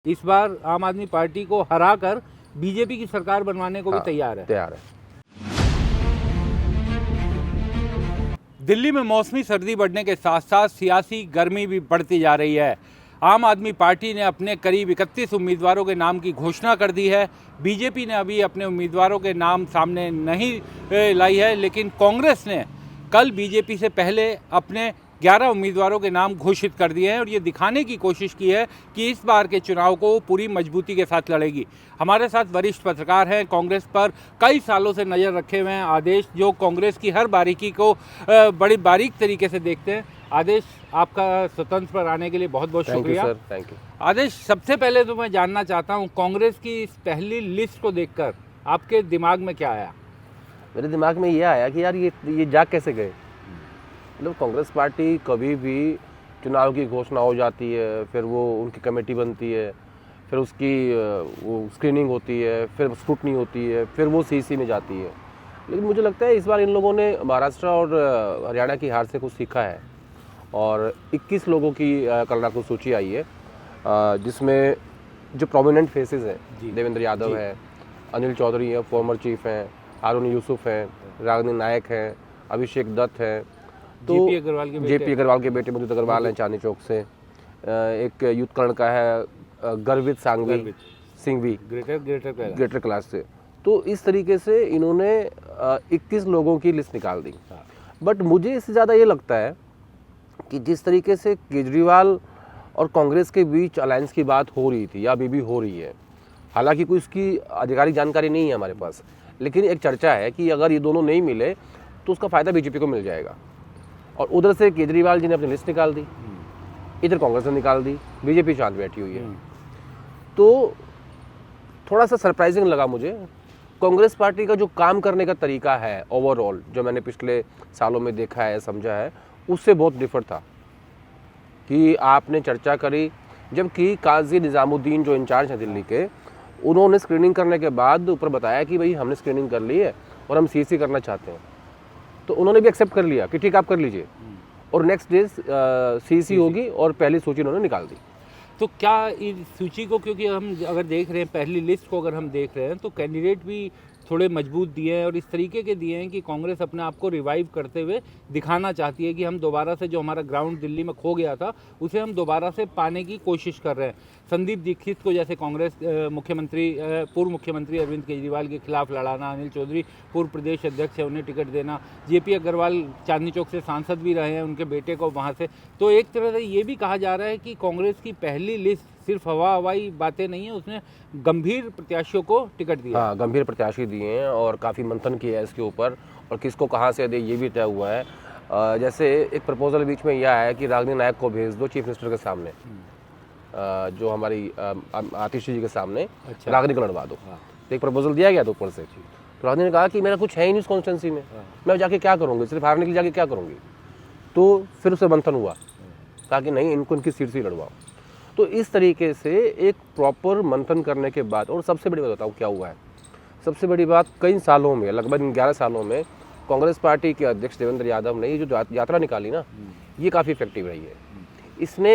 इस बार आम आदमी पार्टी को हराकर बीजेपी की सरकार बनवाने को भी तैयार है। दिल्ली में मौसमी सर्दी बढ़ने के साथ साथ सियासी गर्मी भी बढ़ती जा रही है। आम आदमी पार्टी ने अपने करीब 31 उम्मीदवारों के नाम की घोषणा कर दी है। बीजेपी ने अभी अपने उम्मीदवारों के नाम सामने नहीं लाई है, लेकिन कांग्रेस ने कल बीजेपी से पहले अपने 11 उम्मीदवारों के नाम घोषित कर दिए हैं और ये दिखाने की कोशिश की है कि इस बार के चुनाव को पूरी मजबूती के साथ लड़ेगी। हमारे साथ वरिष्ठ पत्रकार हैं, कांग्रेस पर कई सालों से नज़र रखे हुए हैं आदेश, जो कांग्रेस की हर बारीकी को बड़ी बारीक तरीके से देखते हैं। आदेश, आपका स्वतंत्र पर आने के लिए बहुत बहुत शुक्रिया। Sir, thank you. आदेश, सबसे पहले तो मैं जानना चाहता हूँ, कांग्रेस की इस पहली लिस्ट को देखकर आपके दिमाग में क्या आया? मेरे दिमाग में ये आया कि यार ये जाग कैसे गए। मतलब कांग्रेस पार्टी कभी भी चुनाव की घोषणा हो जाती है, फिर वो उनकी कमेटी बनती है, फिर उसकी वो स्क्रीनिंग होती है, फिर स्क्रूटनी होती है, फिर वो सीसी में जाती है। लेकिन मुझे लगता है इस बार इन लोगों ने महाराष्ट्र और हरियाणा की हार से कुछ सीखा है और 21 लोगों की कल रात को सूची आई है, जिसमें जो प्रोमिनेंट फेसेस हैं, देवेंद्र यादव है, अनिल चौधरी है, फॉर्मर चीफ हैं, हारून यूसुफ हैं, रागनी नायक हैं, अभिषेक दत्त हैं, तो जेपी अग्रवाल के बेटे मधुत अग्रवाल हैं चांदनी चौक से, एक यूथ कर्ण का है गर्वित सिंघवी ग्रेटर क्लास से। तो इस तरीके से इन्होंने 21 लोगों की लिस्ट निकाल दी। बट मुझे इससे ज़्यादा ये लगता है कि जिस तरीके से केजरीवाल और कांग्रेस के बीच अलायंस की बात हो रही थी या अभी भी हो रही है, हालांकि कोई इसकी आधिकारिक जानकारी नहीं है हमारे पास, लेकिन एक चर्चा है कि अगर ये दोनों नहीं मिले तो उसका फ़ायदा बीजेपी को मिल जाएगा। और उधर से केजरीवाल जी ने अपनी लिस्ट निकाल दी, इधर कांग्रेस ने निकाल दी, बीजेपी शांत बैठी हुई है। तो थोड़ा सा सरप्राइजिंग लगा मुझे। कांग्रेस पार्टी का जो काम करने का तरीका है ओवरऑल, जो मैंने पिछले सालों में देखा है, समझा है, उससे बहुत डिफर था। कि आपने चर्चा करी, जबकि काजी निज़ामुद्दीन जो इंचार्ज हैं दिल्ली के, उन्होंने स्क्रीनिंग करने के बाद ऊपर बताया कि भाई हमने स्क्रीनिंग कर ली है और हम सीसी करना चाहते हैं, तो उन्होंने भी एक्सेप्ट कर लिया कि ठीक आप कर लीजिए, और नेक्स्ट डे सीसी होगी और पहली सूची उन्होंने निकाल दी। तो क्या इस सूची को, क्योंकि हम अगर देख रहे हैं पहली लिस्ट को, अगर हम देख रहे हैं तो कैंडिडेट भी थोड़े मजबूत दिए हैं और इस तरीके के दिए हैं कि कांग्रेस अपने आप को रिवाइव करते हुए दिखाना चाहती है कि हम दोबारा से जो हमारा ग्राउंड दिल्ली में खो गया था उसे हम दोबारा से पाने की कोशिश कर रहे हैं। संदीप दीक्षित को जैसे कांग्रेस पूर्व मुख्यमंत्री अरविंद केजरीवाल के खिलाफ लड़ाना, अनिल चौधरी पूर्व प्रदेश अध्यक्ष है, उन्हें टिकट देना, जेपी अग्रवाल चांदनी चौक से सांसद भी रहे हैं, उनके बेटे को वहाँ से। तो एक तरह से ये भी कहा जा रहा है कि कांग्रेस की पहली लिस्ट सिर्फ हवाई बातें नहीं है, उसने गंभीर प्रत्याशियों को टिकट दिया। हाँ, गंभीर प्रत्याशी दिए हैं और काफ़ी मंथन किया है इसके ऊपर, और किसको कहाँ से दे ये भी तय हुआ है। जैसे एक प्रपोजल बीच में यह आया कि रागनी नायक को भेज दो चीफ मिनिस्टर के सामने, जो हमारी आतिशी जी के सामने। अच्छा। रागनी को लड़वा दो। तो एक प्रपोजल दिया गया था ऊपर से। तो रागनी ने कहा कि मेरा कुछ है ही नहीं इस कॉन्स्टिट्यूंसी में, मैं जाके क्या करूँगी, सिर्फ हारने के लिए जाके क्या करूँगी। तो फिर उससे मंथन हुआ, कहा कि नहीं, इनको इनकी सीट से लड़वाओ। तो इस तरीके से एक प्रॉपर मंथन करने के बाद, और सबसे बड़ी बात बताऊँ क्या हुआ है, सबसे बड़ी बात, कई सालों में, लगभग 11 सालों में कांग्रेस पार्टी के अध्यक्ष देवेंद्र यादव ने ये जो यात्रा निकाली ना, ये काफ़ी इफेक्टिव रही है। इसने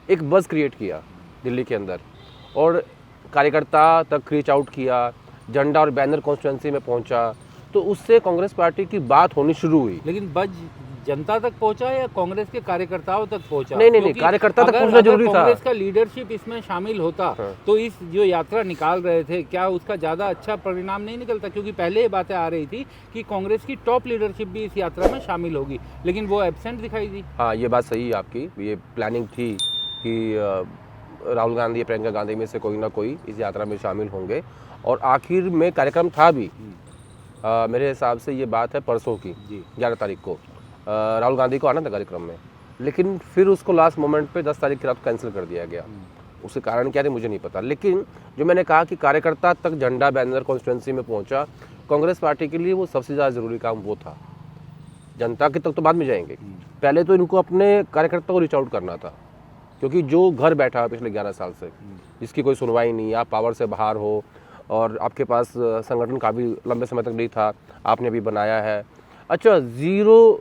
एक बज़ क्रिएट किया दिल्ली के अंदर और कार्यकर्ता तक रीच आउट किया, झंडा और बैनर कॉन्स्टिट्यूंसी में पहुंचा, तो उससे कांग्रेस पार्टी की बात होनी शुरू हुई। लेकिन बज़ जनता तक पहुंचा या कांग्रेस के कार्यकर्ताओं तक पहुंचा? नहीं, कार्यकर्ता तक पहुंचना जरूरी था। कांग्रेस का लीडरशिप इसमें शामिल होता, हाँ, तो इस जो यात्रा निकाल रहे थे, क्या उसका ज़्यादा अच्छा परिणाम नहीं निकलता? क्योंकि पहले ये बातें आ रही थी कि कांग्रेस की टॉप लीडरशिप भी इस यात्रा में शामिल होगी, लेकिन वो एब्सेंट दिखाई दी। हाँ, ये बात सही है आपकी। ये प्लानिंग थी कि राहुल गांधी, प्रियंका गांधी में से कोई ना कोई इस यात्रा में शामिल होंगे, और आखिर में कार्यक्रम था भी। मेरे हिसाब से ये बात है परसों की, 11 तारीख को राहुल गांधी को आना था कार्यक्रम में, लेकिन फिर उसको लास्ट मोमेंट पे 10 तारीख की रात कैंसिल कर दिया गया। उसके कारण क्या थे मुझे नहीं पता, लेकिन जो मैंने कहा कि कार्यकर्ता तक झंडा बैनर कॉन्स्टिट्यूंसी में पहुंचा, कांग्रेस पार्टी के लिए वो सबसे ज़्यादा ज़रूरी काम वो था। जनता के तक तो बाद में जाएंगे, पहले तो इनको अपने कार्यकर्ता को रीच आउट करना था, क्योंकि जो घर बैठा है पिछले 11 साल से, जिसकी कोई सुनवाई नहीं, आप पावर से बाहर हो और आपके पास संगठन काफ़ी लंबे समय तक नहीं था, आपने अभी बनाया है। अच्छा, 0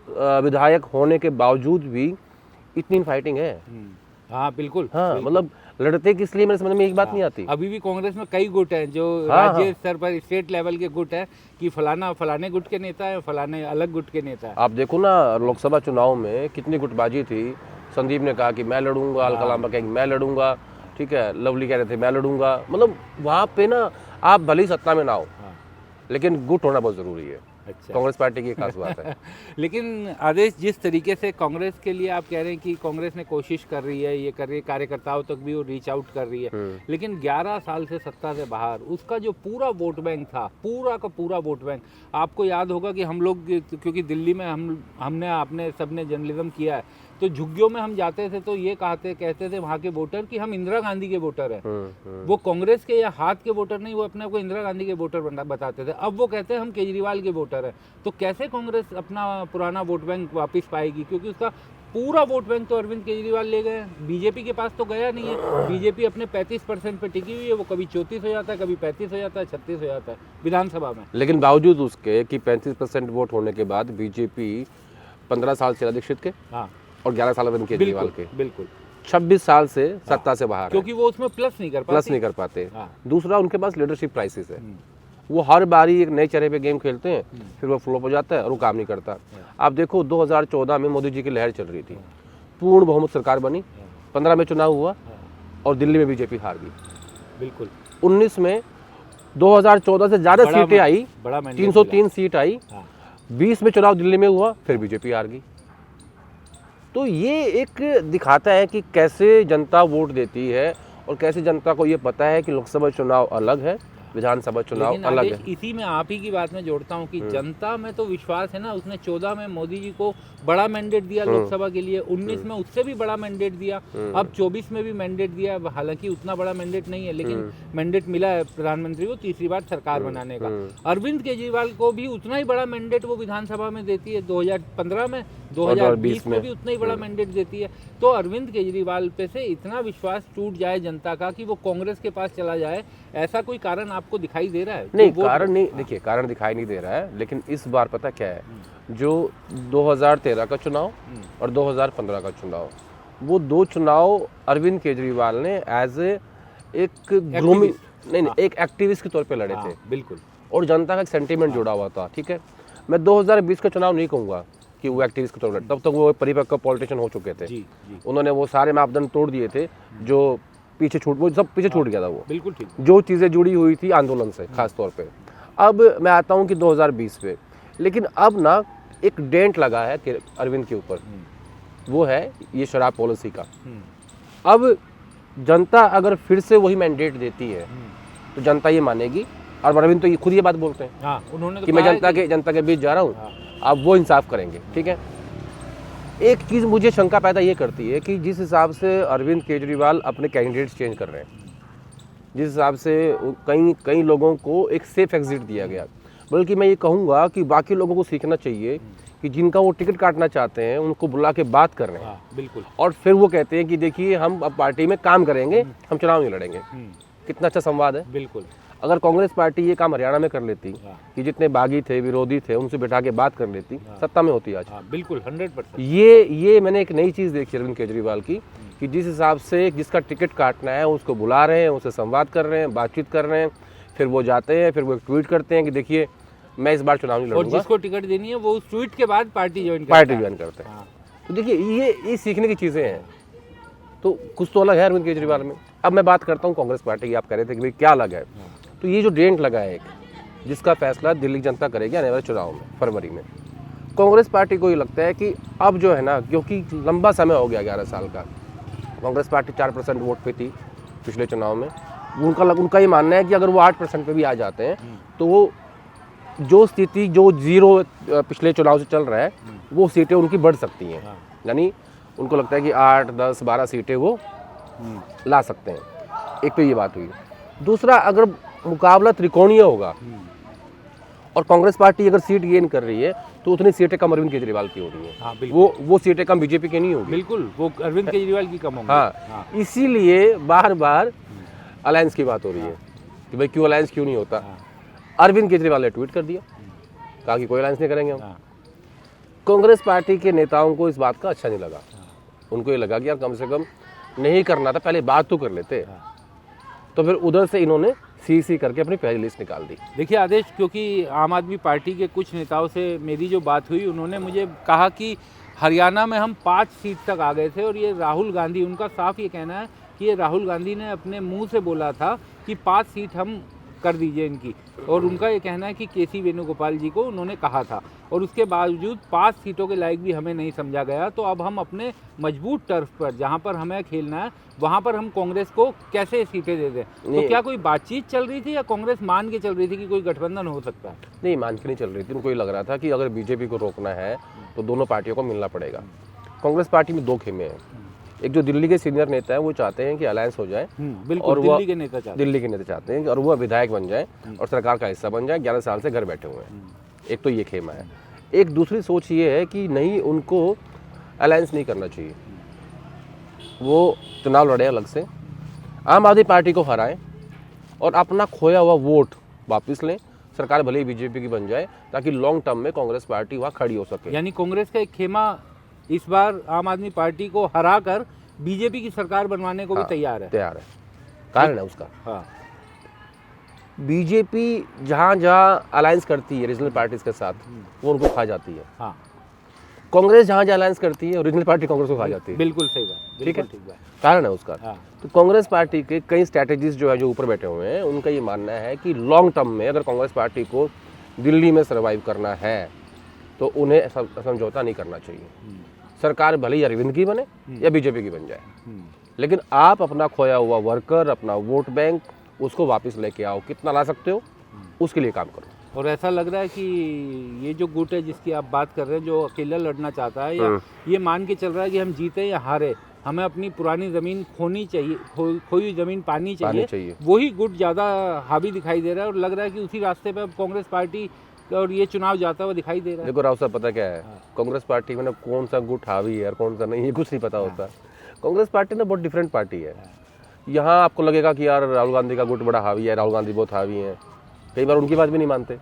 विधायक होने के बावजूद भी इतनी फाइटिंग है, हाँ बिल्कुल। हाँ, मतलब लड़ते किस लिए मेरे समझ में एक बात नहीं आती। अभी भी कांग्रेस में कई गुट हैं जो हाँ, राज्य स्तर पर, स्टेट लेवल के गुट हैं कि फलाना फलाने गुट के नेता है, फलाने अलग गुट के नेता है। आप देखो ना, लोकसभा चुनाव में कितनी गुटबाजी थी। संदीप ने कहा कि मैं लड़ूंगा, अलकलामा कहेंगे मैं लड़ूंगा, ठीक है, लवली कह रहे थे मैं लड़ूंगा। मतलब वहाँ पे ना आप भली सत्ता में ना हो, लेकिन गुट होना बहुत ज़रूरी है। अच्छा। कांग्रेस पार्टी की खास बात है। लेकिन आदेश, जिस तरीके से कांग्रेस के लिए आप कह रहे हैं कि कांग्रेस ने कोशिश कर रही है, ये कर रही है, कार्यकर्ताओं तक भी वो रीच आउट कर रही है, लेकिन 11 साल से सत्ता से बाहर उसका जो पूरा वोट बैंक था, पूरा का पूरा वोट बैंक, आपको याद होगा कि हम लोग, क्योंकि दिल्ली में हमने आपने सबने जर्नलिज्म किया है, तो झुग्गियों में हम जाते थे तो ये कहते थे वहाँ के वोटर कि हम इंदिरा गांधी के वोटर हैं। वो कांग्रेस के या हाथ के वोटर नहीं, वो अपने आप को इंदिरा गांधी के वोटर बताते थे। अब वो कहते हैं हम केजरीवाल के वोटर हैं। तो कैसे कांग्रेस अपना पुराना वोट बैंक वापस पाएगी, क्योंकि उसका पूरा वोट बैंक तो अरविंद केजरीवाल ले गए हैं। बीजेपी के पास तो गया नहीं है। बीजेपी अपने 35% पे टिकी हुई है। वो कभी 34 हो जाता है, कभी 35 हो जाता है, 36 हो जाता है विधानसभा में। लेकिन बावजूद उसके कि 35% वोट होने के बाद बीजेपी 15 साल से दीक्षित के, हाँ, और 11 साल अरविंद केजरीवाल के, बिल्कुल 26 साल से सत्ता से बाहर है, क्योंकि वो उसमें प्लस नहीं कर पाते। हाँ। दूसरा, उनके पास लीडरशिप क्राइसिस है। वो हर बारी एक नए चेहरे पे गेम खेलते हैं, फिर वो फ्लॉप हो जाता है और वो काम नहीं करता। आप देखो 2014 में मोदी जी की लहर चल रही थी, पूर्ण बहुमत सरकार बनी, 15 में चुनाव हुआ और दिल्ली में बीजेपी हार गई। बिल्कुल 19 में 2014 से ज्यादा सीटें आई, 303 सीट आई। 20 में चुनाव दिल्ली में हुआ, फिर बीजेपी हार गई। तो ये एक दिखाता है कि कैसे जनता वोट देती है और कैसे जनता को ये पता है कि लोकसभा चुनाव अलग है, विधानसभा चुनाव अलग है। इसी में आप ही की बात में जोड़ता हूँ कि जनता में तो विश्वास है ना। उसने 14 में मोदी जी को बड़ा मैंडेट दिया लोकसभा के लिए, 19 में उससे भी बड़ा मैंडेट दिया, अब 24 में भी मैंडेट दिया। हालांकि उतना बड़ा मैंडेट नहीं है, लेकिन मैंडेट मिला है प्रधानमंत्री को तीसरी बार सरकार बनाने का। अरविंद केजरीवाल को भी उतना ही बड़ा मैंडेट वो विधानसभा में देती है, 2015 में, 2020 में भी उतना ही बड़ा मैंडेट देती है। तो अरविंद केजरीवाल पे से इतना विश्वास टूट जाए जनता का कि वो कांग्रेस के पास चला जाए, ऐसा कोई कारण आपको दिखाई दे रहा है? नहीं, कारण नहीं, देखिए कारण दिखाई नहीं दे रहा है, लेकिन इस बार पता क्या है, जो 2013 का चुनाव और 2015 का चुनाव, वो दो चुनाव अरविंद केजरीवाल ने एज एक ग्रूमिंग, नहीं, एक एक्टिविस्ट के तौर पे लड़े थे। बिल्कुल। और जनता का एक सेंटीमेंट जुड़ा हुआ था, ठीक है। मैं 2020 का चुनाव नहीं कहूँगा कि वो एक्टिविस्ट के तौर पर, तब तक वो परिपक्व पॉलिटिशियन हो चुके थे। उन्होंने वो सारे मापदंड तोड़ दिए थे जो पीछे वो सब पीछे छूट गया था। वो बिल्कुल ठीक, जो चीज़ें जुड़ी हुई थी आंदोलन से खास तौर पे। अब मैं आता हूँ कि 2020 पे, लेकिन अब ना एक डेंट लगा है अरविंद के ऊपर, वो है ये शराब पॉलिसी का। अब जनता अगर फिर से वही मैंडेट देती है तो जनता ये मानेगी, और अरविंद तो ये खुद ये बात बोलते हैं, हाँ, उन्होंने तो कि मैं जनता के बीच जा रहा हूँ, अब वो इंसाफ करेंगे, ठीक है। एक चीज़ मुझे शंका पैदा ये करती है कि जिस हिसाब से अरविंद केजरीवाल अपने कैंडिडेट्स चेंज कर रहे हैं, जिस हिसाब से कई लोगों को एक सेफ एग्जिट दिया गया, बल्कि मैं ये कहूँगा कि बाकी लोगों को सीखना चाहिए कि जिनका वो टिकट काटना चाहते हैं उनको बुला के बात कर रहे हैं। बिल्कुल। और फिर वो कहते हैं कि देखिए हम अब पार्टी में काम करेंगे, हम चुनाव नहीं लड़ेंगे। कितना अच्छा संवाद है। बिल्कुल। अगर कांग्रेस पार्टी ये काम हरियाणा में कर लेती कि जितने बागी थे, विरोधी थे, उनसे बैठा के बात कर लेती, सत्ता में होती आज। बिल्कुल 100%। ये मैंने एक नई चीज़ देखी अरविंद केजरीवाल की, कि जिस हिसाब से जिसका टिकट काटना है उसको बुला रहे हैं, उससे संवाद कर रहे हैं, बातचीत कर रहे हैं, फिर वो जाते हैं, फिर वो एक ट्वीट करते हैं कि देखिए मैं इस बार चुनाव नहीं लड़ूंगा, और जिसको टिकट देनी है वो उस ट्वीट के बाद पार्टी ज्वाइन करते हैं। तो देखिए ये सीखने की चीज़ें हैं। तो कुछ तो अलग है अरविंद केजरीवाल में। अब मैं बात करता हूँ कांग्रेस पार्टी की। आप कह रहे थे कि भाई क्या अलग है, तो ये जो डेंट लगा है एक, जिसका फैसला दिल्ली जनता करेगी आने वाले चुनाव में फरवरी में, कांग्रेस पार्टी को ये लगता है कि अब जो है ना, क्योंकि लंबा समय हो गया 11 साल का, कांग्रेस पार्टी 4% वोट पे थी पिछले चुनाव में, उनका ये मानना है कि अगर वो 8% पे भी आ जाते हैं तो वो जो स्थिति जो जीरो पिछले चुनाव से चल रहा है वो सीटें उनकी बढ़ सकती हैं। यानी उनको लगता है कि 8, 10, 12 सीटें वो ला सकते हैं। एक तो ये बात हुई। दूसरा, अगर मुकाबला त्रिकोणीय होगा और कांग्रेस पार्टी अगर सीट गेन कर रही है तो उतनी सीटें कम अरविंद केजरीवाल की हो रही है। वो सीटें कम बीजेपी की नहीं होगी। बिल्कुल, वो अरविंद केजरीवाल की कम होंगी। हाँ, इसीलिए बार बार अलायंस की बात हो रही है कि भाई क्यों अलायंस क्यों नहीं होता। अरविंद केजरीवाल ने ट्वीट कर दिया, कहा कि कोई अलायंस नहीं करेंगे हम। कांग्रेस पार्टी के नेताओं को इस बात का अच्छा नहीं लगा। उनको ये लगा कि यार कम से कम नहीं करना था, पहले बात तो कर लेते। तो फिर उधर से इन्होंने सी करके अपनी पहली लिस्ट निकाल दी। देखिए आदेश, क्योंकि आम आदमी पार्टी के कुछ नेताओं से मेरी जो बात हुई, उन्होंने मुझे कहा कि हरियाणा में हम 5 सीट तक आ गए थे और ये राहुल गांधी, उनका साफ ये कहना है कि ये राहुल गांधी ने अपने मुंह से बोला था कि 5 सीट हम कर दीजिए इनकी, और उनका ये कहना है कि केसी वेणुगोपाल जी को उन्होंने कहा था, और उसके बावजूद 5 सीटों के लायक भी हमें नहीं समझा गया। तो अब हम अपने मजबूत टर्फ पर, जहां पर हमें खेलना है, वहां पर हम कांग्रेस को कैसे सीटें दे दें। तो क्या कोई बातचीत चल रही थी या कांग्रेस मान के चल रही थी कि कोई गठबंधन हो सकता है? नहीं, मान के नहीं चल रही थी। उनको ये लग रहा था कि अगर बीजेपी को रोकना है तो दोनों पार्टियों को मिलना पड़ेगा। कांग्रेस पार्टी में 2 खेमे हैं। एक जो दिल्ली के सीनियर नेता है वो चाहते हैं कि अलायंस हो जाए, बिल्कुल, और वो दिल्ली के नेता चाहते हैं और वो विधायक बन जाए और सरकार का हिस्सा बन जाए। 11 साल से घर बैठे हुए हैं। एक तो ये खेमा है। एक दूसरी सोच ये है कि नहीं, उनको अलायंस नहीं करना चाहिए, वो चुनाव लड़े अलग से, आम आदमी पार्टी को हराएं और अपना खोया हुआ वोट वापस लें। सरकार भले ही बीजेपी की बन जाए, ताकि लॉन्ग टर्म में कांग्रेस पार्टी वहाँ खड़ी हो सके। यानी कांग्रेस का एक खेमा इस बार आम आदमी पार्टी को हरा कर बीजेपी की सरकार बनवाने को भी तैयार है। कारण है उसका। हाँ। बीजेपी जहाँ जहाँ अलायंस करती है रीजनल पार्टीज के साथ, वो उनको खा जाती है। हाँ। कांग्रेस जहाँ जहाँ अलायंस करती है रीजनल पार्टी कांग्रेस को खा जाती है। बिल्कुल सही बात, ठीक है, ठीक बात। कारण है उसका। हाँ। तो कांग्रेस पार्टी के कई स्ट्रैटेजीज जो है, जो ऊपर बैठे हुए हैं, उनका ये मानना है कि लॉन्ग टर्म में अगर कांग्रेस पार्टी को दिल्ली में सर्वाइव करना है तो उन्हें समझौता नहीं करना चाहिए। सरकार भले ही अरविंद की बने या बीजेपी की बन जाए, लेकिन आप अपना खोया हुआ वर्कर, अपना वोट बैंक, उसको वापस लेके आओ। कितना ला सकते हो उसके लिए काम करो। और ऐसा लग रहा है कि ये जो गुट है जिसकी आप बात कर रहे हैं, जो अकेला लड़ना चाहता है, या ये मान के चल रहा है कि हम जीते या हारे, हमें अपनी पुरानी ज़मीन खोनी चाहिए, खोई हुई ज़मीन पानी चाहिए। वही गुट ज़्यादा हावी दिखाई दे रहा है और लग रहा है कि उसी रास्ते पे अब कांग्रेस पार्टी और ये चुनाव जाता हुआ दिखाई दे रहा है। देखो राव साहब, पता क्या है, कांग्रेस पार्टी में ना कौन सा गुट हावी है और कौन सा नहीं, ये कुछ नहीं पता होता। कांग्रेस पार्टी ना बहुत डिफरेंट पार्टी है। यहाँ आपको लगेगा कि यार राहुल गांधी का गुट बड़ा हावी है, राहुल गांधी बहुत हावी है, कई बार उनकी बात भी नहीं मानते।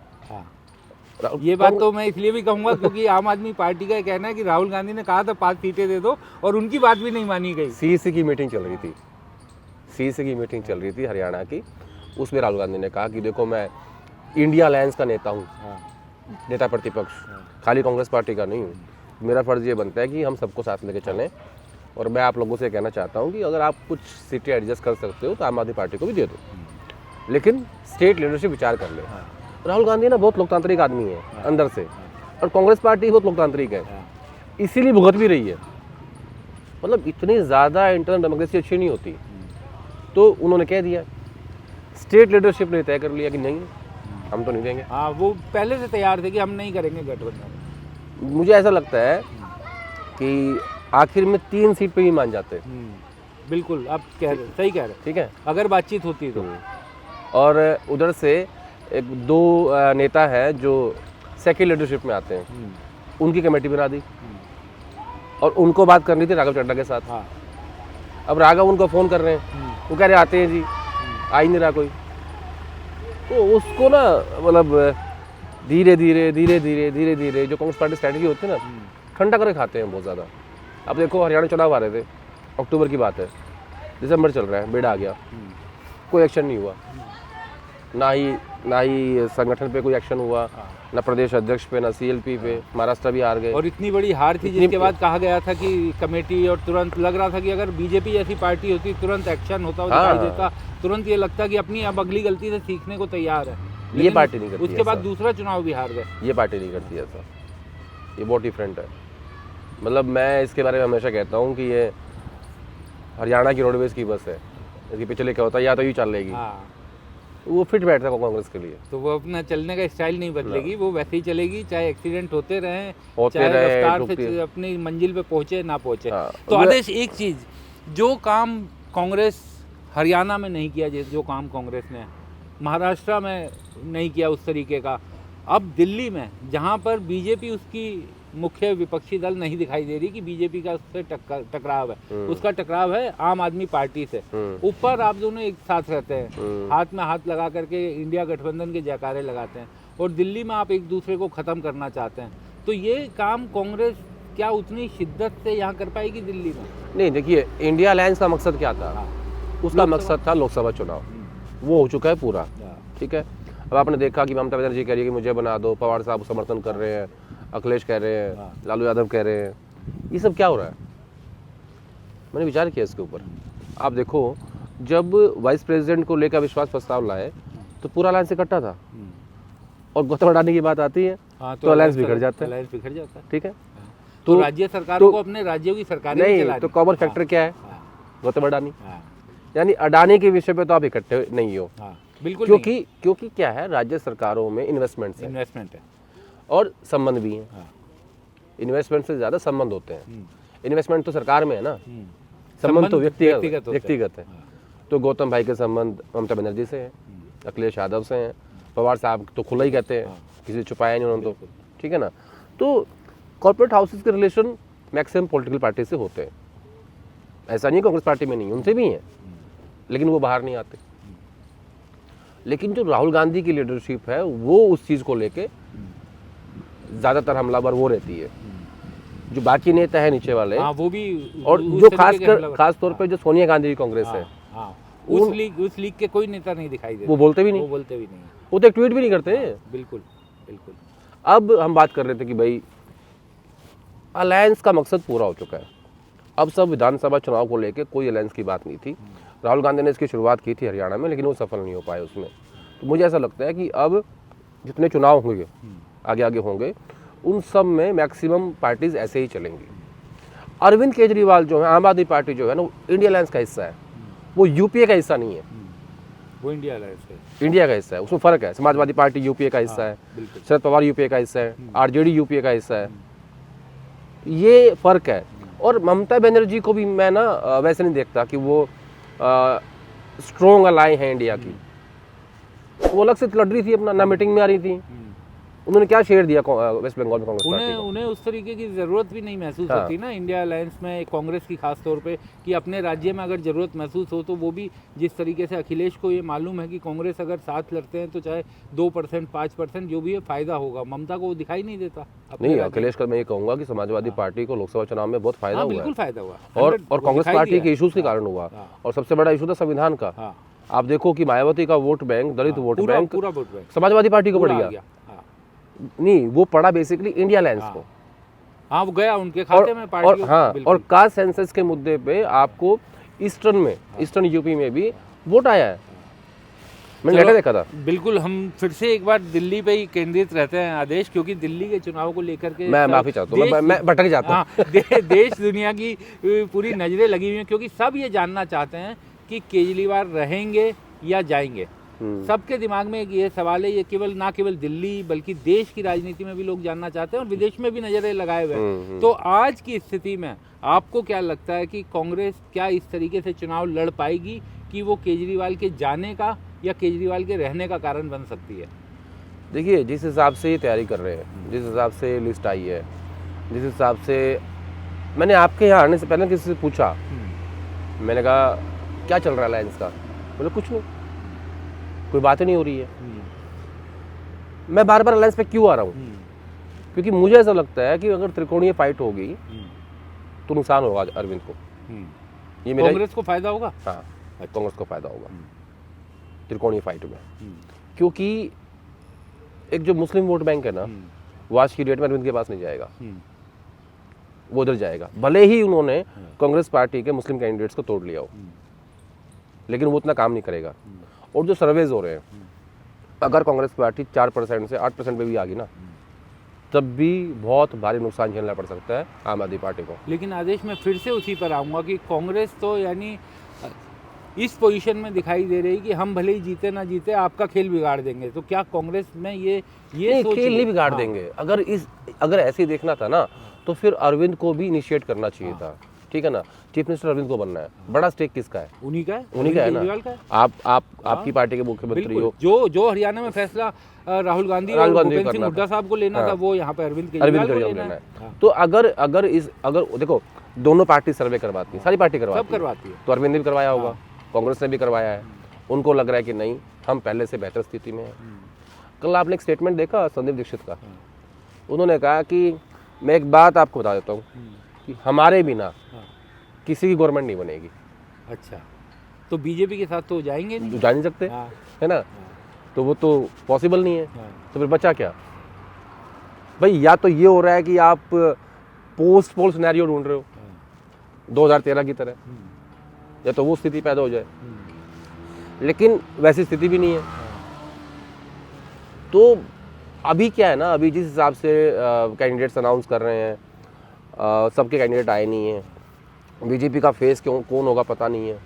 ये बात तो मैं इसलिए भी कहूँगा क्योंकि आम आदमी पार्टी का कहना है कि राहुल गांधी ने कहा था 5 सीटें दे दो, और उनकी बात भी नहीं मानी गई। सीईसी की मीटिंग चल रही थी, सीईसी की मीटिंग चल रही थी हरियाणा की। उसमें राहुल गांधी ने कहा कि देखो, मैं इंडिया अलायंस का नेता हूँ, नेता प्रतिपक्ष, खाली कांग्रेस पार्टी का नहीं हूँ। मेरा फर्ज ये बनता है कि हम सबको साथ लेके चलें, और मैं आप लोगों से कहना चाहता हूँ कि अगर आप कुछ सीटें एडजस्ट कर सकते हो तो आम आदमी पार्टी को भी दे दो, लेकिन स्टेट लीडरशिप विचार कर ले। राहुल गांधी ना बहुत लोकतांत्रिक आदमी है अंदर से, और कांग्रेस पार्टी बहुत लोकतांत्रिक है, इसीलिए भुगत भी रही है। मतलब इतनी ज़्यादा इंटरनल डेमोक्रेसी अच्छी नहीं होती। तो उन्होंने कह दिया, स्टेट लीडरशिप ने तय कर लिया कि नहीं, हम तो नहीं देंगे। हाँ, वो पहले से तैयार थे कि हम नहीं करेंगे गठबंधन। मुझे ऐसा लगता है कि आखिर में 3 सीट पे ही मान जाते। बिल्कुल, आप कह रहे, सही कह रहे। ठीक है, अगर बातचीत होती तो। और उधर से 1-2 नेता है जो सेकेंड लीडरशिप में आते हैं, उनकी कमेटी बना दी, और उनको बात करनी थी राघव चड्ढा के साथ। हाँ। अब राघव उनको फ़ोन कर रहे हैं, वो कह रहे आते हैं जी, आ ही नहीं रहा कोई। तो उसको ना, मतलब धीरे धीरे जो कांग्रेस पार्टी स्ट्रैटेजी होती है ना, ठंडा करके खाते हैं बहुत ज़्यादा। अब देखो, हरियाणा चुनाव आ रहे थे, अक्टूबर की बात है, दिसंबर चल रहा है, बेड़ा आ गया, कोई एक्शन नहीं हुआ, ना ही संगठन पे कोई एक्शन हुआ, ना प्रदेश अध्यक्ष पे, ना सीएलपी पे। महाराष्ट्र भी हार गए, और इतनी बड़ी हार थी जिसके बाद कहा गया था कि कमेटी, और तुरंत लग रहा था कि अगर बीजेपी जैसी पार्टी होती तुरंत एक्शन होता हुआ दिखाई देता, तुरंत ये लगता कि अपनी अब अगली गलती से सीखने को तैयार है। ये पार्टी नहीं करती। उसके बाद दूसरा चुनाव भी हार गए। ये पार्टी नहीं करती ऐसा, ये बहुत डिफरेंट है। मतलब मैं इसके बारे में हमेशा कहता हूँ कि ये हरियाणा की रोडवेज की बस है, इसके पिछले क्या होता है, या तो यूँ चल लेगी, वो फिट बैठता है कांग्रेस के लिए, तो वो अपना चलने का स्टाइल नहीं बदलेगी, वो वैसे ही चलेगी, चाहे एक्सीडेंट होते रहें, चाहे रफ्तार से अपनी मंजिल पे पहुंचे ना पहुंचे। तो आदेश, एक चीज़ जो काम कांग्रेस हरियाणा में नहीं किया, जो काम कांग्रेस ने महाराष्ट्र में नहीं किया उस तरीके का, अब दिल्ली में जहां पर बीजेपी उसकी मुख्य विपक्षी दल नहीं दिखाई दे रही कि बीजेपी का उससे टकराव है, उसका टकराव है आम आदमी पार्टी से। ऊपर आप दोनों एक साथ रहते हैं, हाथ में हाथ लगा करके इंडिया गठबंधन के जयकारे लगाते हैं, और दिल्ली में आप एक दूसरे को ख़त्म करना चाहते हैं। तो ये काम कांग्रेस क्या उतनी शिद्दत से यहाँ कर पाएगी दिल्ली में? नहीं, देखिए इंडिया अलायंस का मकसद क्या था? हाँ। उसका मकसद था लोकसभा चुनाव, वो हो चुका है पूरा, हाँ। ठीक है। अब आपने देखा कि ममता बनर्जी कह रही है कि मुझे बना दो, पवार साहब समर्थन कर रहे हैं, अखिलेश कह रहे हैं, हाँ। लालू यादव कह रहे हैं, ये सब क्या हो रहा है? मैंने विचार किया इसके ऊपर। आप देखो, जब वाइस प्रेसिडेंट को लेकर विश्वास प्रस्ताव लाए तो पूरा अलायंस इकट्ठा था, और गौतम अडानी की बात आती है हाँ, तो अलायंस बिगड़ जाता है, अलायंस बिखर जाता है। ठीक है। तो राज्य सरकारों को अपने राज्यों की सरकारें भी नहीं, चलानी। तो कॉमन फैक्टर क्या है? हाँ, गौतम अडानी। हाँ, यानी अडानी के विषय पे तो आप इकट्ठे नहीं हो, हाँ, बिल्कुल क्योंकि क्या है, राज्य सरकारों में इन्वेस्टमेंट्स है इन्वेस्टमेंट है। और संबंध भी हैं। हाँ। इन्वेस्टमेंट से ज़्यादा संबंध होते हैं। इन्वेस्टमेंट तो सरकार में है ना, संबंध संबंध तो व्यक्तिगत होते हैं। व्यक्तिगत है। तो गौतम भाई के संबंध ममता बनर्जी से है, अखिलेश यादव से हैं, पवार साहब तो खुला ही कहते हैं, किसी ने छुपाया नहीं उन्होंने तो, ठीक है ना। तो कॉर्पोरेट हाउसेस के रिलेशन मैक्सिमम पॉलिटिकल पार्टी से होते हैं, ऐसा नहीं कांग्रेस पार्टी में नहीं, उनसे भी हैं, लेकिन वो बाहर नहीं आते। लेकिन जो राहुल गांधी की लीडरशिप है वो उस चीज़ को लेके ज़्यादातर हमलावर वो रहती है। जो बाकी नेता है नीचे वाले, हाँ, वो भी और उस जो तरीके के हमलावर। खास तौर पे जो सोनिया गांधी की कांग्रेस है, हाँ, उस लीग के कोई नेता नहीं दिखाई देते। वो बोलते भी वो नहीं, बोलते भी नहीं। वो तो एक ट्वीट भी नहीं करते। बिल्कुल बिल्कुल। अब हम बात कर रहे थे कि भाई अलायंस का मकसद पूरा हो चुका है। अब सब विधानसभा चुनाव को लेके कोई अलायंस की बात नहीं थी। राहुल गांधी ने इसकी शुरुआत की थी हरियाणा में, लेकिन वो सफल नहीं हो पाए उसमें। तो मुझे ऐसा लगता है कि अब जितने चुनाव होंगे आगे आगे होंगे, उन सब में मैक्सिमम पार्टीज ऐसे ही चलेंगी। अरविंद केजरीवाल जो है, आम आदमी पार्टी जो है ना, वो इंडिया अलायंस का हिस्सा है, वो यूपीए का हिस्सा नहीं है। वो इंडिया अलायंस है, इंडिया का हिस्सा है, उसमें फर्क है। समाजवादी पार्टी यूपीए का हिस्सा है, बिल्कुल। शरद पवार यूपीए का हिस्सा है, आरजेडी यूपीए का हिस्सा है, ये फर्क है। और ममता बनर्जी को भी मैं ना वैसे नहीं देखता कि वो स्ट्रॉन्ग अलाई है इंडिया की। वो अलग से लड़ रही थी अपना, ना मीटिंग में आ रही थी। उन्होंने क्या शेयर दिया वेस्ट बंगाल में कांग्रेस पार्टी को? उन्हें उस तरीके की ज़रूरत भी नहीं महसूस हाँ। होती ना इंडिया अलायंस में, कांग्रेस की खास तौर पे, कि अपने राज्य में अगर ज़रूरत महसूस हो तो वो भी, जिस तरीके से अखिलेश को ये मालूम है कि कांग्रेस अगर साथ लड़ते हैं तो चाहे 2% 5% जो भी है फ़ायदा होगा, ममता को वो दिखाई नहीं देता अपने नहीं, राज्य अखिलेश का मैं ये कहूंगा कि समाजवादी पार्टी को लोकसभा चुनाव में बहुत में। फायदा हाँ, हुआ बिल्कुल है, फ़ायदा हुआ। और 100 कांग्रेस दिखाई पार्टी दिया के है। इश्यूज के कारण हुआ। हाँ। और सबसे बड़ा इशू था संविधान का। हाँ, आप देखो कि मायावती का वोट बैंक, दलित वोट पूरा बैंक पूरा वोट बैंक समाजवादी पार्टी को पड़ पूरा आ गया। हाँ। नहीं, वो पड़ा बेसिकली इंडिया अलायंस को। हाँ, वो गया उनके खाते में पार्टी। और हाँ, और कास्ट सेंसस के मुद्दे पे आपको ईस्टर्न यूपी में भी वोट आया है, मैंने लेटर देखा था। बिल्कुल। हम फिर से एक बार दिल्ली पे ही केंद्रित रहते हैं आदेश, क्योंकि दिल्ली के चुनाव को लेकर के मैं माफी चाहता हूँ, मैं भटक जाता हूँ। हाँ, देश दुनिया की पूरी नजरें लगी हुई हैं, क्योंकि सब ये जानना चाहते हैं कि केजरीवाल रहेंगे या जाएंगे। सबके दिमाग में ये सवाल है। ये ना केवल दिल्ली बल्कि देश की राजनीति में भी लोग जानना चाहते हैं, और विदेश में भी नजरें लगाए हुए हैं। तो आज की स्थिति में आपको क्या लगता है कि कांग्रेस क्या इस तरीके से चुनाव लड़ पाएगी कि वो केजरीवाल के जाने का या केजरीवाल के रहने का कारण बन सकती है? देखिए, जिस हिसाब से ये तैयारी कर रहे हैं, जिस हिसाब से लिस्ट आई है, जिस हिसाब से, मैंने आपके यहाँ आने से पहले किसी से पूछा, मैंने कहा क्या चल रहा है अलायंस का? बोले कुछ नहीं, कोई बात ही नहीं हो रही है। मैं बार बार अलायंस पे क्यों आ रहा हूँ? क्योंकि मुझे ऐसा लगता है कि अगर त्रिकोणीय फाइट होगी तो नुकसान होगा अरविंद को। ये मेरा, कांग्रेस को फायदा होगा। हाँ, कांग्रेस को फायदा होगा त्रिकोणीय फाइट में, क्योंकि एक जो मुस्लिम वोट बैंक है ना, वो आज की डेट में अरविंद के पास नहीं जाएगा, वो उधर जाएगा। भले ही उन्होंने कांग्रेस पार्टी के मुस्लिम कैंडिडेट्स को तोड़ लिया हो, लेकिन वो उतना काम नहीं करेगा। और जो सर्वेज हो रहे हैं, अगर कांग्रेस पार्टी 4% से 8% पे भी आ गई ना, तब भी बहुत भारी नुकसान झेलना पड़ सकता है आम आदमी पार्टी को। लेकिन आदेश में फिर से उसी पर आऊँगा कि कांग्रेस तो यानी इस पोजीशन में दिखाई दे रही कि हम भले ही जीते ना जीते आपका खेल बिगाड़ देंगे। तो क्या कांग्रेस में ये सोच खेल नहीं बिगाड़ हाँ। देंगे। अगर ऐसे ही देखना था ना, तो फिर अरविंद को भी इनिशिएट करना चाहिए था, ठीक है ना। चीफ मिनिस्टर अरविंद को बनना है। बड़ा स्टेक किसका है? उन्हीं का है ना। आपकी पार्टी के मुख्यमंत्री हो। जो हरियाणा में फैसला राहुल गांधी और भूपेंद्र सिंह हुड्डा साहब को लेना था, वो यहाँ पे अरविंद केजरीवाल को लेना है। तो अगर देखो, दोनों पार्टी सर्वे करवाती है, सारी पार्टी करवाती है, तो अरविंद ने भी करवाया होगा, कांग्रेस ने भी करवाया है। उनको लग रहा है कि नहीं, हम पहले से बेहतर स्थिति में हैं। कल आपने एक स्टेटमेंट देखा संदीप दीक्षित का, उन्होंने कहा कि मैं एक बात आपको बता देता हूँ कि हमारे बिना हाँ। किसी की गवर्नमेंट नहीं बनेगी। अच्छा, तो बीजेपी के साथ तो जाएंगे नहीं। तो जा नहीं सकते, हाँ, है ना, हाँ, तो वो तो पॉसिबल नहीं है। हाँ, तो फिर बचा क्या भाई? या तो ये हो रहा है कि आप पोस्ट पोल सिनेरियो ढूंढ रहे हो हाँ, 2013 की तरह, या तो वो स्थिति पैदा हो जाए, लेकिन वैसी स्थिति भी नहीं है। तो अभी क्या है ना, अभी जिस हिसाब से कैंडिडेट्स अनाउंस कर रहे हैं, सबके कैंडिडेट आए नहीं हैं। बीजेपी का फेस कौन होगा पता नहीं है।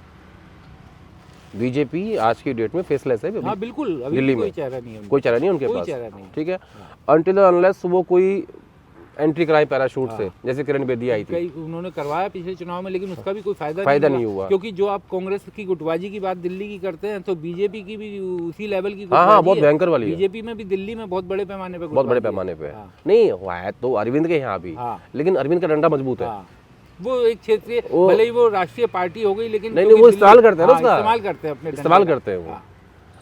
बीजेपी आज की डेट में फेसलेस है हाँ, बिल्कुल, अभी दिल्ली कोई में चेहरा नहीं है, कोई चेहरा नहीं है उनके कोई पास, चेहरा नहीं। ठीक है, अनटिल अनलेस वो कोई एंट्री कराए पैराशूट से, जैसे किरण बेदी आई थी। कई उन्होंने करवाया पिछले चुनाव में, लेकिन उसका भी कोई फायदा नहीं हुआ, क्योंकि जो आप कांग्रेस की गुटबाजी की बात दिल्ली की करते हैं, तो बीजेपी की भी उसी लेवल की हाँ, बहुत भयंकर वाली है। बीजेपी में भी दिल्ली में बहुत बड़े पैमाने पे, बहुत बड़े पैमाने पे नहीं हुआ है। तो अरविंद के यहाँ भी, लेकिन अरविंद का डंडा मजबूत है। वो एक क्षेत्रीय, भले ही वो राष्ट्रीय पार्टी हो गई, लेकिन नहीं, वो इस्तेमाल करते हैं ना, उसका इस्तेमाल करते हैं, अपने इस्तेमाल करते हैं वो,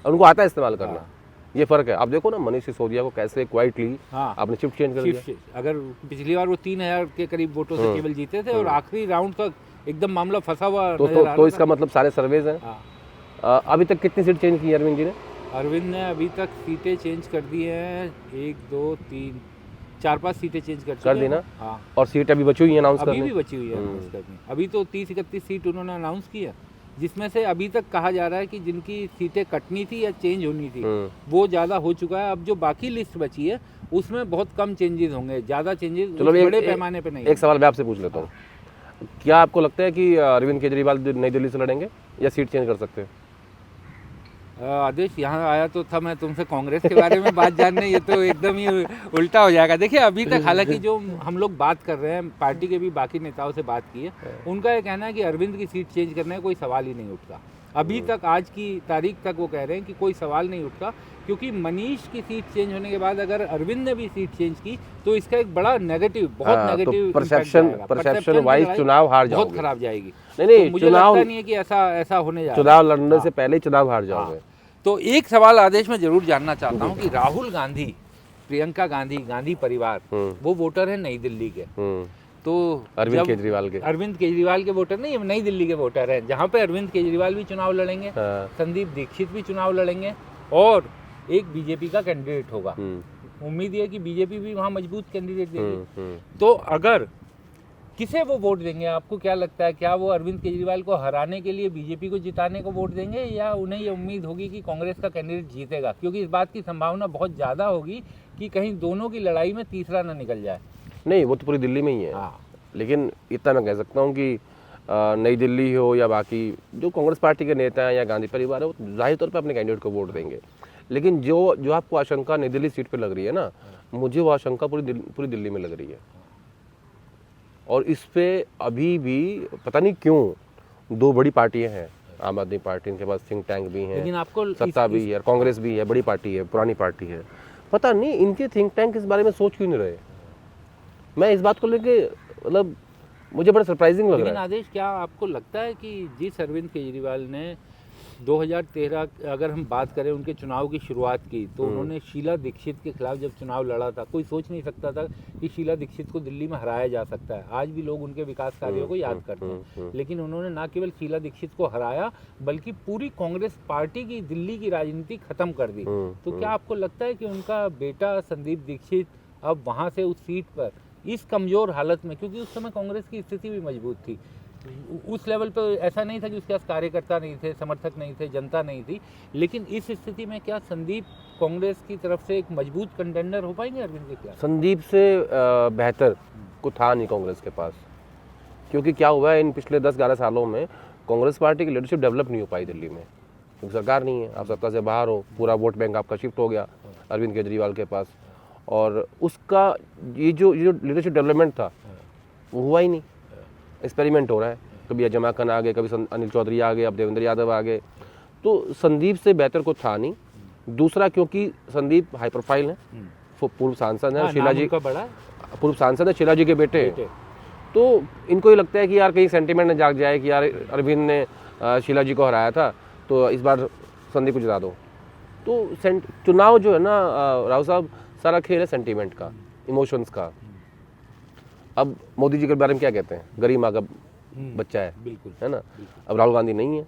और उनको आता है इस्तेमाल करना। ये फर्क है। आप देखो ना मनीष सिसोदिया को कैसे क्वाइटली आपने शिफ्ट चेंज कर दिया। अगर पिछली बार वो 3000 के करीब वोटों से केवल जीते थे, और आखिरी राउंड तक एकदम मामला फंसा हुआ तो इसका मतलब सारे सर्वेज हैं। अभी तक कितनी सीट चेंज की अरविंद जी ने? अरविंद ने अभी तक सीटें चेंज कर दी हैं, 1 2 3 4 5 सीटें चेंज कर दी ना। हाँ, और सीट अभी बची हुई है अनाउंस करनी, अभी भी बची हुई है अनाउंस करनी। अभी तो 30-31 सीट उन्होंने अनाउंस की है, जिसमें से अभी तक कहा जा रहा है कि जिनकी सीटें कटनी थी या चेंज होनी थी वो ज़्यादा हो चुका है। अब जो बाकी लिस्ट बची है उसमें बहुत कम चेंजेस होंगे, ज़्यादा चेंजेस बड़े पैमाने पे नहीं। एक सवाल मैं आपसे पूछ लेता हूँ, क्या आपको लगता है कि अरविंद केजरीवाल नई दिल्ली से लड़ेंगे या सीट चेंज कर सकते हैं? आदेश, यहाँ आया तो था मैं तुमसे कांग्रेस के बारे में बात जानने, ये तो एकदम ही उल्टा हो जाएगा। देखिए, अभी तक हालांकि जो हम लोग बात कर रहे हैं, पार्टी के भी बाकी नेताओं से बात की है, उनका ये कहना है कि अरविंद की सीट चेंज करने का कोई सवाल ही नहीं उठता। अभी तक, आज की तारीख तक वो कह रहे हैं कि कोई सवाल नहीं उठता, क्योंकि मनीष की सीट चेंज होने के बाद अगर अरविंद ने भी सीट चेंज की तो इसका एक बड़ा नेगेटिव, बहुत नेगेटिव परसेप्शन वाइज चुनाव हार जाओगे, बहुत खराब जाएगी। नहीं, मुझे लगता नहीं है कि ऐसा होने जा रहा है। चुनाव लड़ने से पहले चुनाव हार जाओगे। तो एक सवाल आदेश में जरूर जानना चाहता हूँ कि राहुल गांधी, प्रियंका गांधी, गांधी परिवार, वो वोटर है नई दिल्ली के, तो अरविंद केजरीवाल के वोटर नहीं, नई दिल्ली के वोटर हैं, जहाँ पे अरविंद केजरीवाल भी चुनाव लड़ेंगे, संदीप दीक्षित भी चुनाव लड़ेंगे, और एक बीजेपी का कैंडिडेट होगा। उम्मीद है कि बीजेपी भी वहाँ मजबूत कैंडिडेट देगी। तो अगर किसे वो वोट देंगे, आपको क्या लगता है? क्या वो अरविंद केजरीवाल को हराने के लिए बीजेपी को जिताने को वोट देंगे, या उन्हें ये उम्मीद होगी कि कांग्रेस का कैंडिडेट जीतेगा? क्योंकि इस बात की संभावना बहुत ज़्यादा होगी कि कहीं दोनों की लड़ाई में तीसरा ना निकल जाए। नहीं, वो तो पूरी दिल्ली में ही है। लेकिन इतना मैं कह सकता हूँ कि नई दिल्ली हो या बाकी जो कांग्रेस पार्टी के नेता हैं या गांधी परिवार है, वो जाहिर तौर पर अपने कैंडिडेट को वोट देंगे। लेकिन जो आपको आशंका नई दिल्ली सीट पे लग रही है ना, मुझे वो आशंका पूरी दिल्ली में लग रही है। और इस पे अभी भी पता नहीं क्यों 2 बड़ी पार्टियां हैं, आम आदमी पार्टी, इनके पास थिंक टैंक भी हैं, लेकिन आपको सत्ता भी है, कांग्रेस भी है, बड़ी पार्टी है, पुरानी पार्टी है, पता नहीं इनके थिंक टैंक इस बारे में सोच क्यों नहीं रहे। मैं इस बात को लेके, मतलब मुझे बड़ा सरप्राइजिंग लग रहा है। लेकिन आदेश, क्या आपको लगता है कि जिस अरविंद केजरीवाल ने 2013, अगर हम बात करें उनके चुनाव की शुरुआत की, तो उन्होंने शीला दीक्षित के खिलाफ जब चुनाव लड़ा था, कोई सोच नहीं सकता था कि शीला दीक्षित को दिल्ली में हराया जा सकता है। आज भी लोग उनके विकास कार्यों को याद करते हैं, लेकिन उन्होंने ना केवल शीला दीक्षित को हराया, बल्कि पूरी कांग्रेस पार्टी की दिल्ली की राजनीति खत्म कर दी। तो क्या आपको लगता है कि उनका बेटा संदीप दीक्षित अब वहाँ से उस सीट पर, इस कमजोर हालत में, क्योंकि उस समय कांग्रेस की स्थिति भी मजबूत थी, उस लेवल पे ऐसा नहीं था कि उसके पास कार्यकर्ता नहीं थे, समर्थक नहीं थे, जनता नहीं थी, लेकिन इस स्थिति में क्या संदीप कांग्रेस की तरफ से एक मजबूत कंटेंडर हो पाएंगे अरविंद के खिलाफ? संदीप से बेहतर को था नहीं कांग्रेस के पास, क्योंकि क्या हुआ है इन पिछले 10-11 सालों में कांग्रेस पार्टी की लीडरशिप डेवलप नहीं हो पाई दिल्ली में, क्योंकि सरकार नहीं है, आप सत्ता से बाहर हो, पूरा वोट बैंक आपका शिफ्ट हो गया अरविंद केजरीवाल के पास, और उसका ये जो लीडरशिप डेवलपमेंट था वो हुआ ही नहीं। एक्सपेरिमेंट हो रहा है, कभी अजमा खान आ गए, कभी अनिल चौधरी आ गए, अब देवेंद्र यादव आ गए, तो संदीप से बेहतर कुछ था नहीं। दूसरा, क्योंकि संदीप हाई प्रोफाइल है, पूर्व सांसद है, शीला जी का बड़ा पूर्व सांसद है, शीला जी के बेटे, तो इनको ये लगता है कि यार कहीं सेंटिमेंट न जाग जाए कि यार अरविंद ने शीला जी को हराया था, तो इस बार संदीप को जिता दो। तो चुनाव जो है ना राव साहब, सारा खेल है सेंटिमेंट का, इमोशंस का। अब मोदी जी के बारे में क्या कहते हैं, गरीब माँ का बच्चा है, बिल्कुल है ना। अब राहुल गांधी नहीं है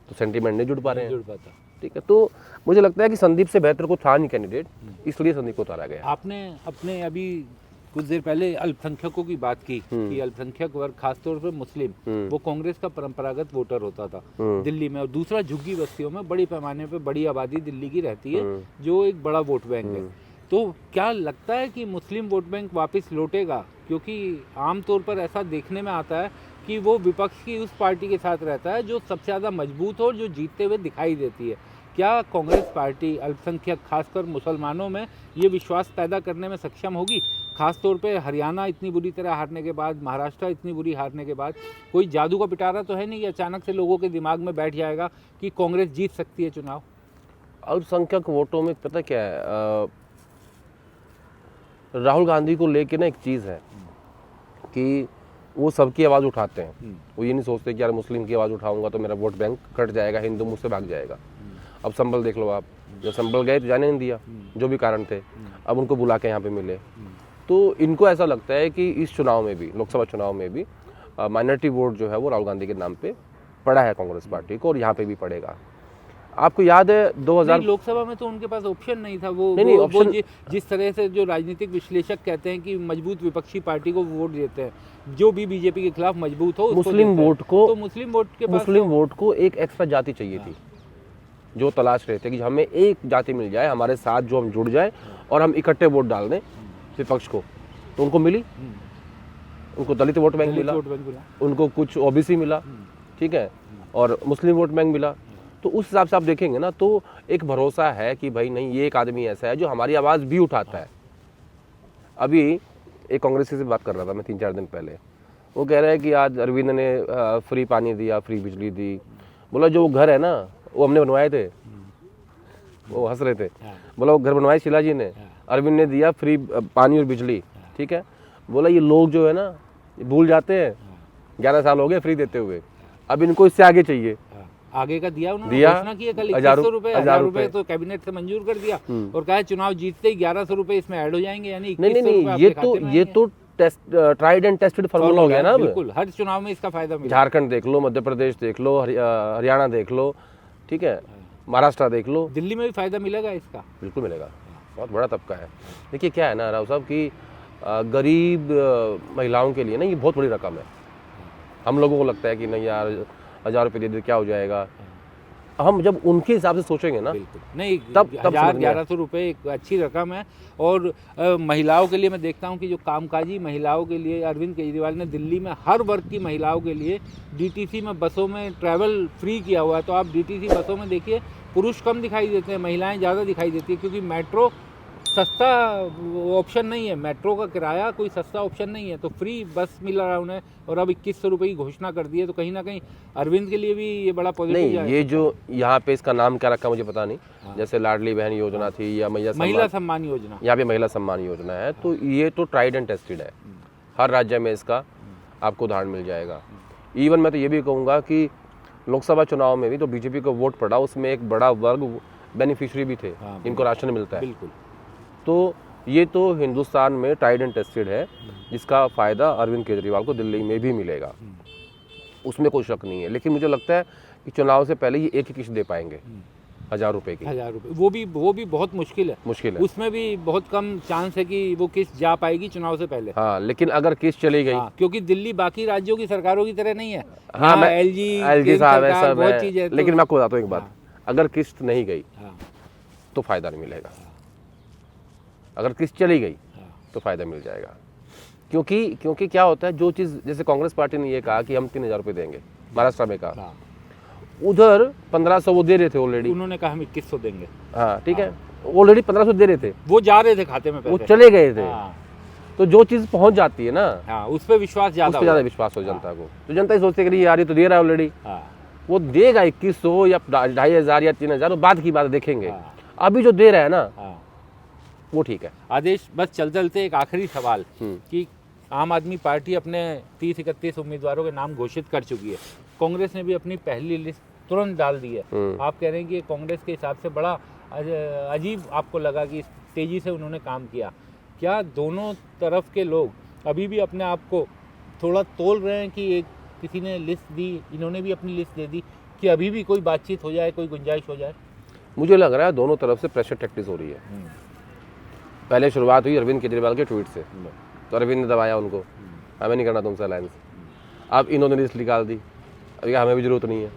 तो सेंटीमेंट नहीं जुड़ पा रहे जुड़ हैं, पाता। ठीक है। तो मुझे लगता है कि संदीप से बेहतर को था नहीं कैंडिडेट, इसलिए संदीप को उतारा गया। आपने अपने अभी कुछ देर पहले अल्पसंख्यकों की बात की कि अल्पसंख्यक वर्ग खासतौर पर मुस्लिम वो कांग्रेस का परंपरागत वोटर होता था दिल्ली में, और दूसरा झुग्गी बस्तियों में बड़ी पैमाने पे बड़ी आबादी दिल्ली की रहती है जो एक बड़ा वोट बैंक है। तो क्या लगता है कि मुस्लिम वोट बैंक वापस लौटेगा? क्योंकि आमतौर पर ऐसा देखने में आता है कि वो विपक्ष की उस पार्टी के साथ रहता है जो सबसे ज़्यादा मजबूत हो और जो जीतते हुए दिखाई देती है। क्या कांग्रेस पार्टी अल्पसंख्यक खासकर मुसलमानों में ये विश्वास पैदा करने में सक्षम होगी? खासतौर पे हरियाणा इतनी बुरी तरह हारने के बाद, महाराष्ट्र इतनी बुरी हारने के बाद, कोई जादू का पिटारा तो है नहीं कि अचानक से लोगों के दिमाग में बैठ जाएगा कि कांग्रेस जीत सकती है चुनाव? अल्पसंख्यक वोटों में पता क्या है, राहुल गांधी को लेके ना एक चीज़ है कि वो सबकी आवाज़ उठाते हैं। वो ये नहीं सोचते कि यार मुस्लिम की आवाज़ उठाऊंगा तो मेरा वोट बैंक कट जाएगा, हिंदू मुझसे भाग जाएगा। अब संभल देख लो आप, जब संभल गए तो जाने नहीं दिया, जो भी कारण थे, अब उनको बुला के यहाँ पे मिले। तो इनको ऐसा लगता है कि इस चुनाव में भी, लोकसभा चुनाव में भी माइनॉरिटी वोट जो है वो राहुल गांधी के नाम पे पड़ा है कांग्रेस पार्टी को, और यहाँ पे भी पड़ेगा। आपको याद है 2000 लोकसभा में तो उनके पास ऑप्शन नहीं था। वो नहीं, वो ऑप्शन जिस तरह से जो राजनीतिक विश्लेषक कहते हैं कि मजबूत विपक्षी पार्टी को वोट देते हैं, जो भी बीजेपी के खिलाफ मजबूत हो उसको मुस्लिम देते हैं। वोट को, तो मुस्लिम वोट के पास मुस्लिम वोट को एक एक्स्ट्रा जाति चाहिए थी, जो तलाश रहे थे कि हमें एक जाति मिल जाए हमारे साथ, जो हम जुड़ जाए और हम इकट्ठे वोट डाल दें विपक्ष को। तो उनको मिली, उनको दलित वोट बैंक मिला, उनको कुछ ओबीसी मिला, ठीक है, और मुस्लिम वोट बैंक मिला। तो उस हिसाब से आप देखेंगे ना तो एक भरोसा है कि भाई नहीं, ये एक आदमी ऐसा है जो हमारी आवाज़ भी उठाता है। अभी एक कांग्रेसी से बात कर रहा था मैं 3-4 दिन पहले, वो कह रहे हैं कि आज अरविंद ने फ्री पानी दिया, फ्री बिजली दी। बोला जो वो घर है ना वो हमने बनवाए थे, वो हंस रहे थे। बोला वो घर बनवाए शीला जी ने, अरविंद ने दिया फ्री पानी और बिजली, ठीक है। बोला ये लोग जो है ना भूल जाते हैं, 11 साल हो गए फ्री देते हुए, अब इनको इससे आगे चाहिए। आगे का दिया उन्होंने, दिया घोषणा की है कल 2100 रुपए तो कैबिनेट से मंजूर कर दिया और कहा चुनाव जीतते ही 1100 रुपए इसमें ऐड हो जाएंगे, यानी 2100 नहीं, ये तो ट्राइड एंड टेस्टेड फार्मूला हो गया ना। बिल्कुल, हर चुनाव में इसका फायदा मिला। झारखंड देख लो, मध्य प्रदेश देख लो, हरियाणा देख लो, ठीक है, महाराष्ट्र देख लो, दिल्ली में भी फायदा मिलेगा इसका, बिल्कुल मिलेगा। बहुत बड़ा तबका है। देखिए क्या है ना राव साहब कि गरीब महिलाओं के लिए ना ये बहुत बड़ी रकम है। हम लोगों को लगता है कि नहीं यार 1000 रुपये दे दे क्या हो जाएगा, हम जब उनके हिसाब से सोचेंगे ना नहीं, तब 1100 रुपये एक अच्छी रकम है। और महिलाओं के लिए मैं देखता हूं कि जो कामकाजी महिलाओं के लिए अरविंद केजरीवाल ने दिल्ली में हर वर्ग की महिलाओं के लिए डीटीसी में बसों में ट्रैवल फ्री किया हुआ है। तो आप डीटीसी बसों में देखिए पुरुष कम दिखाई देते हैं, महिलाएं ज़्यादा दिखाई देती है, क्योंकि मेट्रो सस्ता ऑप्शन नहीं है, मेट्रो का किराया कोई सस्ता ऑप्शन नहीं है। तो फ्री बस मिल रहा है उन्हें, और अब 2100 रुपये की घोषणा कर दी है। तो कहीं ना कहीं अरविंद के लिए भी ये बड़ा पॉजिटिव है। ये जो यहाँ पे इसका नाम क्या रखा मुझे पता नहीं, जैसे लाडली बहन योजना थी या महिला सम्मान योजना, यहाँ पे महिला सम्मान योजना है। तो ये तो ट्राइड एंड टेस्टेड है, हर राज्य में इसका आपको उदाहरण मिल जाएगा। इवन मैं तो ये भी कहूँगा कि लोकसभा चुनाव में भी तो बीजेपी को वोट पड़ा, उसमें एक बड़ा वर्ग बेनिफिशियरी भी थे, इनको राशन मिलता है। बिल्कुल। तो ये तो हिंदुस्तान में ट्राइड एंड टेस्टेड है, जिसका फ़ायदा अरविंद केजरीवाल को दिल्ली में भी मिलेगा, उसमें कोई शक नहीं है। लेकिन मुझे लगता है कि चुनाव से पहले ये एक ही किस्त दे पाएंगे 1000 रुपये की। 1000 रुपये वो भी बहुत मुश्किल है। उसमें भी बहुत कम चांस है कि वो किस्त जा पाएगी चुनाव से पहले। हाँ, लेकिन अगर किस्त चली गई, क्योंकि दिल्ली बाकी राज्यों की सरकारों की तरह नहीं है। हाँ, एलजी साहब है, सब बहुत चीज़ है। लेकिन मैं आपको बताता हूँ एक बात, अगर किस्त नहीं गई तो फायदा नहीं मिलेगा, अगर किस्त चली गई तो फायदा मिल जाएगा। क्योंकि क्या होता है, जो चीज़ जैसे कांग्रेस पार्टी ने ये कहा कि हम 3000 रुपये देंगे, महाराष्ट्र में कहा, उधर 1500 वो दे रहे थे ऑलरेडी, उन्होंने कहा हम 2100 देंगे। हाँ ठीक है, ऑलरेडी 1500 दे रहे थे, वो जा रहे थे खाते में, वो चले गए थे। तो जो चीज़ पहुंच जाती है ना, उस पर विश्वास ज़्यादा विश्वास हो जनता को। तो जनता ही सोचती है कि यार ये तो दे रहा है ऑलरेडी, वो देगा 2100 या 2500 या 3000, बाद की बात देखेंगे। अभी जो दे रहा है ना वो ठीक है। आदेश, बस चलते एक आखिरी सवाल कि आम आदमी पार्टी अपने 30-31 उम्मीदवारों के नाम घोषित कर चुकी है, कांग्रेस ने भी अपनी पहली लिस्ट तुरंत डाल दी है। आप कह रहे हैं कि कांग्रेस के हिसाब से बड़ा अजीब आपको लगा कि तेजी से उन्होंने काम किया। क्या दोनों तरफ के लोग अभी भी अपने आप को थोड़ा तोल रहे हैं कि एक किसी ने लिस्ट दी, इन्होंने भी अपनी लिस्ट दे दी कि अभी भी कोई बातचीत हो जाए, कोई गुंजाइश हो जाए? मुझे लग रहा है दोनों तरफ से प्रेशर टैक्टिस हो रही है। पहले शुरुआत हुई अरविंद केजरीवाल के ट्वीट से, तो अरविंद ने दबाया उनको, हमें नहीं करना तुमसे अलायंस। अब इन्होंने लिस्ट निकाल दी, अभी हमें भी जरूरत नहीं है।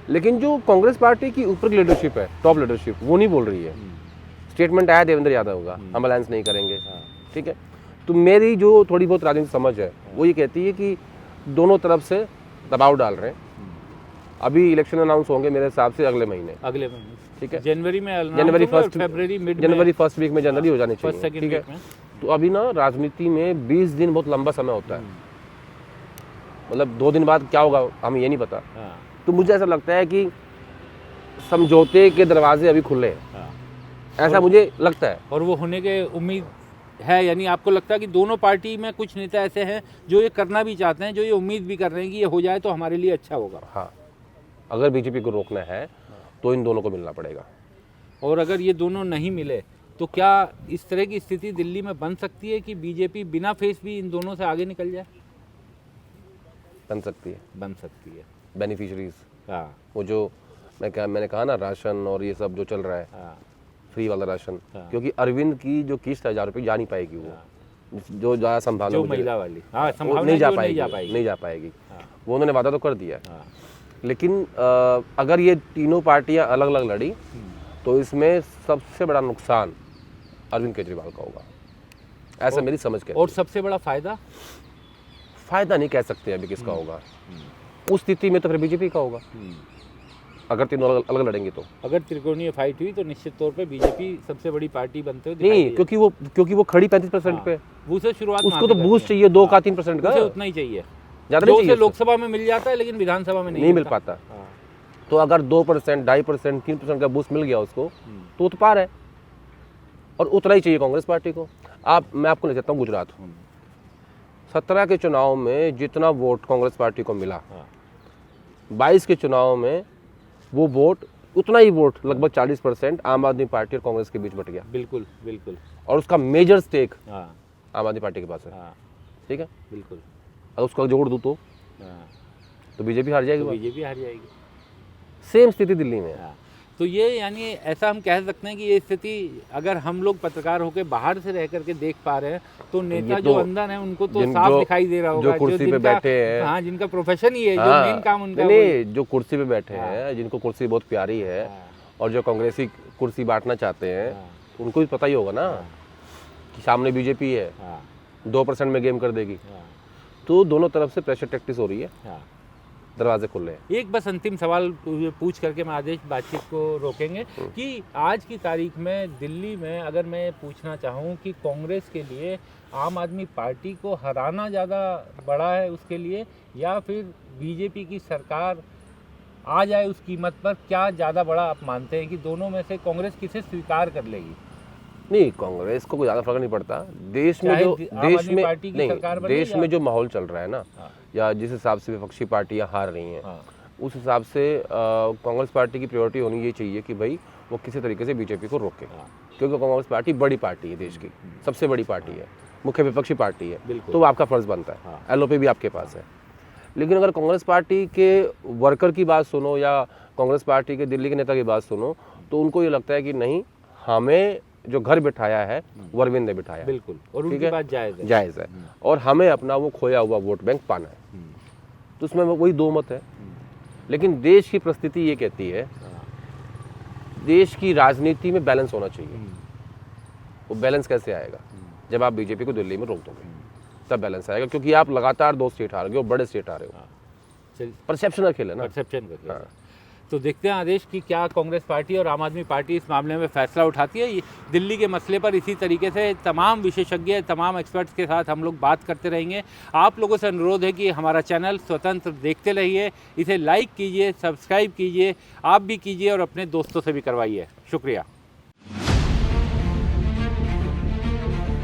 लेकिन जो कांग्रेस पार्टी की ऊपर की लीडरशिप है, टॉप लीडरशिप, वो नहीं बोल रही है। स्टेटमेंट आया देवेंद्र यादव का, हम अलायंस नहीं करेंगे, ठीक है। तो मेरी जो थोड़ी बहुत राजनीतिक समझ है वो ये कहती है कि दोनों तरफ से दबाव डाल रहे हैं। अभी इलेक्शन अनाउंस होंगे मेरे हिसाब से अगले महीने, ठीक है। जनवरी में, जनवरी फर्स्ट, फरवरी मिड, जनवरी फर्स्ट वीक में जनरली हो जाने चाहिए, सेकंड ठीक है। वीक में। तो अभी ना राजनीति में 20 दिन बहुत लंबा समय होता है, मतलब 2 दिन बाद क्या होगा हमें ये नहीं पता। तो मुझे ऐसा लगता है कि समझौते के दरवाजे अभी खुले हैं, ऐसा मुझे लगता है। और वो होने के उम्मीद है, यानी आपको लगता है कि दोनों पार्टी में कुछ नेता ऐसे हैं जो ये करना भी चाहते हैं, जो ये उम्मीद भी कर रहे हैं कि ये हो जाए तो हमारे लिए अच्छा होगा? हाँ, अगर बीजेपी को रोकना है तो इन दोनों को मिलना पड़ेगा। और अगर ये दोनों नहीं मिले तो क्या इस तरह की स्थिति दिल्ली में बन सकती है कि बीजेपी बिना फेस भी इन दोनों से आगे निकल जाए? बन सकती है, बन सकती है। बेनिफिशरीज, हाँ, वो जो मैंने कहा ना, राशन और ये सब जो चल रहा है, हाँ, फ्री वाला राशन, हाँ। क्योंकि अरविंद की जो किस्त 1000 रुपये जा नहीं पाएगी, वो जो ज़्यादा संभालो, जो महिला वाली, हाँ, वो संभावना नहीं है जा कि वो पाएगी, नहीं जा पाएगी। हाँ। वो उन्होंने वादा तो कर दिया है। हाँ। लेकिन अगर ये तीनों पार्टियां अलग अलग लड़ी तो इसमें सबसे बड़ा नुकसान अरविंद केजरीवाल का होगा, ऐसा मेरी समझ के। और सबसे बड़ा फायदा? फायदा नहीं कह सकते अभी किसका होगा, उस स्थिति में तो फिर बीजेपी का होगा, अगर तीनों अलग अलग लड़ेंगे तो। अगर त्रिकोणीय फाइट हुई तो निश्चित तौर पे बीजेपी सबसे बड़ी पार्टी बनते हुए दिखाई नहीं, देगी। क्योंकि वो खड़ी 35% पे, वो से शुरुआत उसको तो बूस्ट चाहिए 2 का 3% का, उसे उतना ही चाहिए, ज्यादा जो नहीं उसे चाहिए, लोकसभा में मिल जाता है लेकिन विधानसभा में नहीं मिल पाता। हाँ। तो अगर 2%, 2.5%, 3% का बूस्ट मिल गया उसको तो वो तो पार है, और उतना ही चाहिए कांग्रेस पार्टी को। मैं आपको ले सकता हूँ गुजरात, 17 के चुनाव में जितना वोट कांग्रेस पार्टी को मिला, 22 के चुनाव में वो वोट, उतना ही वोट, लगभग 40% आम आदमी पार्टी और कांग्रेस के बीच बट गया। बिल्कुल बिल्कुल। और उसका मेजर स्टेक हाँ, आम आदमी पार्टी के पास है, हाँ, ठीक है। बिल्कुल। अगर उसका जोड़ दूँ हाँ, तो बीजेपी हार जाएगी, बीजेपी हार जाएगी। सेम स्थिति दिल्ली में है। हाँ, तो ये यानी ऐसा हम कह सकते हैं कि ये स्थिति अगर हम लोग पत्रकार होकर बाहर से रह करके देख पा रहे हैं तो नेता जो अंदर हैं उनको तो साफ दिखाई दे रहा होगा, जो कुर्सी पे बैठे हैं, हाँ, जिनका प्रोफेशन ही है, जो मेन काम उनका, नहीं, जो कुर्सी पे बैठे हैं, जिनको कुर्सी बहुत प्यारी है, और जो कांग्रेसी कुर्सी बांटना चाहते हैं, उनको भी पता ही होगा ना कि सामने बीजेपी है, 2% में गेम कर देगी। तो दोनों तरफ से प्रेशर टैक्टिस हो रही है, दरवाजे खुल रहे हैं। एक बस अंतिम सवाल पूछ करके मैं आदेश बातचीत को रोकेंगे कि आज की तारीख में दिल्ली में अगर मैं पूछना चाहूँ कि कांग्रेस के लिए आम आदमी पार्टी को हराना ज़्यादा बड़ा है उसके लिए, या फिर बीजेपी की सरकार आ जाए उस कीमत पर, क्या ज़्यादा बड़ा आप मानते हैं कि दोनों में से कांग्रेस किसे स्वीकार कर लेगी? नहीं, कांग्रेस को कोई ज़्यादा फर्क नहीं पड़ता। देश में जो माहौल चल रहा है ना, या जिस हिसाब से विपक्षी पार्टियां हार रही हैं, उस हिसाब से कांग्रेस पार्टी की प्रायोरिटी होनी ये चाहिए कि भाई वो किसी तरीके से बीजेपी को रोके, क्योंकि कांग्रेस पार्टी बड़ी पार्टी है, देश की सबसे बड़ी पार्टी है, मुख्य विपक्षी पार्टी है, तो वो आपका फर्ज बनता है। एलओपी भी आपके पास है। लेकिन अगर कांग्रेस पार्टी के वर्कर की बात सुनो या कांग्रेस पार्टी के दिल्ली के नेता की बात सुनो, तो उनको ये लगता है कि नहीं, हमें जो घर बिठाया है वो अरविंद ने बिठाया, बिल्कुल, और उनकी बात जायज़ है, और हमें अपना वो खोया हुआ वोट बैंक पाना है। तो उसमें वही दो मत है। लेकिन देश की परिस्थिति ये कहती है, देश की राजनीति में बैलेंस होना चाहिए। वो बैलेंस कैसे आएगा? जब आप बीजेपी को दिल्ली में रोक दोगे तब बैलेंस आएगा, क्योंकि आप लगातार 2 स्टेट हार गए हो, बड़े स्टेट हारे हो। परसेप्शन का खेल है ना, परसेप्शन का खेल। तो देखते हैं आदेश की क्या कांग्रेस पार्टी और आम आदमी पार्टी इस मामले में फैसला उठाती है। दिल्ली के मसले पर इसी तरीके से तमाम विशेषज्ञ, तमाम एक्सपर्ट्स के साथ हम लोग बात करते रहेंगे। आप लोगों से अनुरोध है कि हमारा चैनल स्वतंत्र देखते रहिए, इसे लाइक कीजिए, सब्सक्राइब कीजिए, आप भी कीजिए और अपने दोस्तों से भी करवाइए। शुक्रिया।